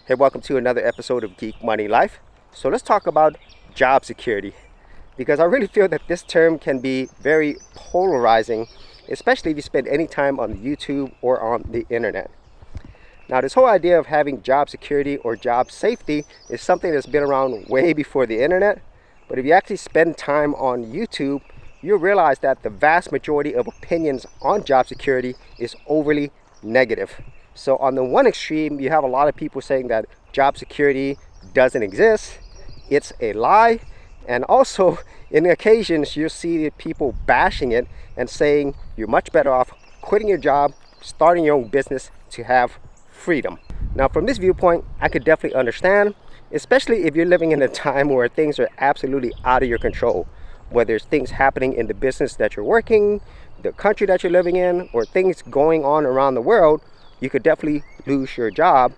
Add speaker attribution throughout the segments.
Speaker 1: Hey, welcome to another episode of Geek Money Life. So let's talk about job security, because I really feel that this term can be very polarizing, especially if you spend any time on YouTube or on the internet. Now, this whole idea of having job security or job safety is something that's been around way before the internet. But if you actually spend time on YouTube, you'll realize that the vast majority of opinions on job security is overly negative. So on the one extreme, you have a lot of people saying that job security doesn't exist, it's a lie. And also, in occasions, you'll see people bashing it and saying you're much better off quitting your job, starting your own business to have freedom. Now, from this viewpoint, I could definitely understand, especially if you're living in a time where things are absolutely out of your control, whether it's things happening in the business that you're working, the country that you're living in, or things going on around the world. You could definitely lose your job.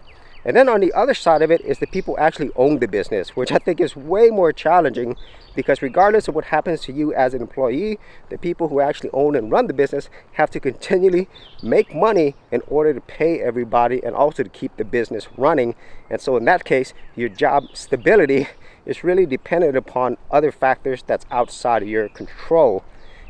Speaker 1: And then on the other side of it is the people actually own the business, which I think is way more challenging, because regardless of what happens to you as an employee, the people who actually own and run the business have to continually make money in order to pay everybody and also to keep the business running. And so in that case, your job stability is really dependent upon other factors that's outside of your control.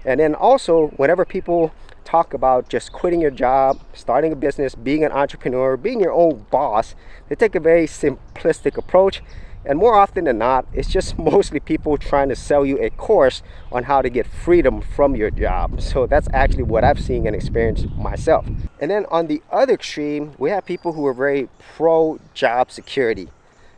Speaker 1: And then also, whenever people talk about just quitting your job, starting a business, being an entrepreneur, being your own boss, they take a very simplistic approach. And more often than not, it's just mostly people trying to sell you a course on how to get freedom from your job. So that's actually what I've seen and experienced myself. And then on the other extreme, we have people who are very pro job security.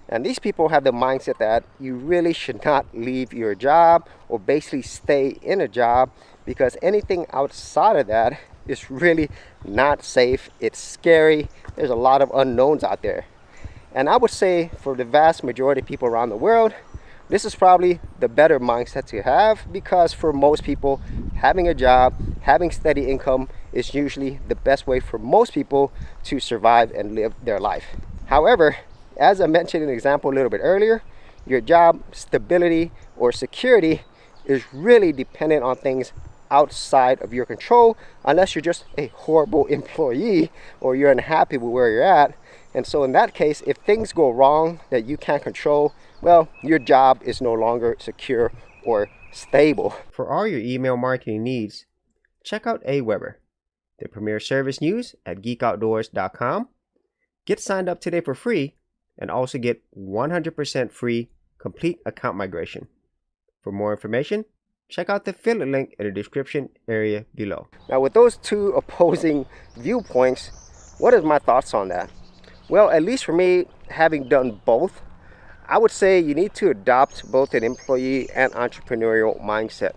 Speaker 1: And these people have the mindset that you really should not leave your job or basically stay in a job, because anything outside of that is really not safe. It's scary. There's a lot of unknowns out there. And I would say for the vast majority of people around the world, this is probably the better mindset to have, because for most people, having a job, having steady income is usually the best way for most people to survive and live their life. However, as I mentioned in an example a little bit earlier, your job stability or security is really dependent on things outside of your control, unless you're just a horrible employee or you're unhappy with where you're at. And so in that case, if things go wrong that you can't control, well, your job is no longer secure or stable. For all your email marketing needs, check out Aweber, the premier service news at geekoutdoors.com. Get signed up today for free and also get 100% free complete account migration. For more information, check out the affiliate link in the description area below. Now, with those two opposing viewpoints, what is my thoughts on that? Well, at least for me, having done both, I would say you need to adopt both an employee and entrepreneurial mindset,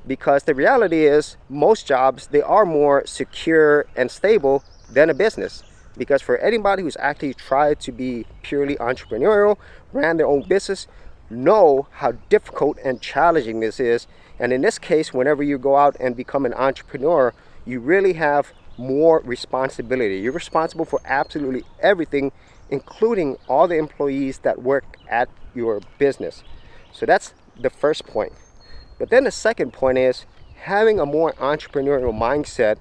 Speaker 1: because the reality is most jobs, they are more secure and stable than a business. Because for anybody who's actually tried to be purely entrepreneurial, ran their own business, know how difficult and challenging this is. And in this case, whenever you go out and become an entrepreneur, you really have more responsibility. You're responsible for absolutely everything, including all the employees that work at your business. So that's the first point. But then the second point is having a more entrepreneurial mindset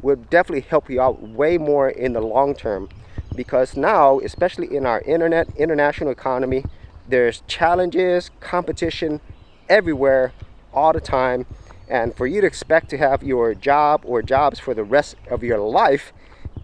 Speaker 1: would definitely help you out way more in the long term, because now, especially in our international economy, there's challenges, competition everywhere all the time. And for you to expect to have your job or jobs for the rest of your life,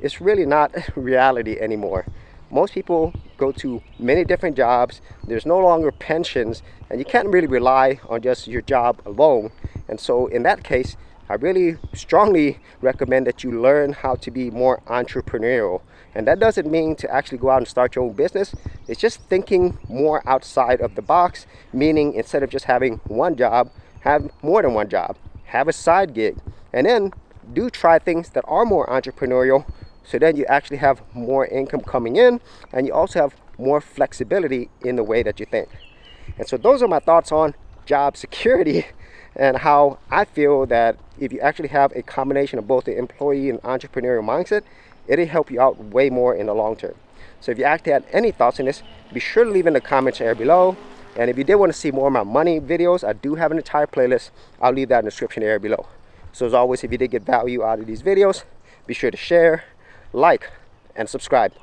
Speaker 1: it's really not reality anymore. Most people go to many different jobs. There's no longer pensions, and you can't really rely on just your job alone. And so in that case, I really strongly recommend that you learn how to be more entrepreneurial. And that doesn't mean to actually go out and start your own business. It's just thinking more outside of the box, meaning instead of just having one job, have more than one job, have a side gig, and then do try things that are more entrepreneurial, so then you actually have more income coming in, and you also have more flexibility in the way that you think. And so those are my thoughts on job security, and how I feel that if you actually have a combination of both the employee and entrepreneurial mindset, it'll help you out way more in the long term. So if you actually had any thoughts on this, be sure to leave in the comments area below. And if you did want to see more of my money videos, I do have an entire playlist. I'll leave that in the description area below. So as always, if you did get value out of these videos, be sure to share, like, and subscribe.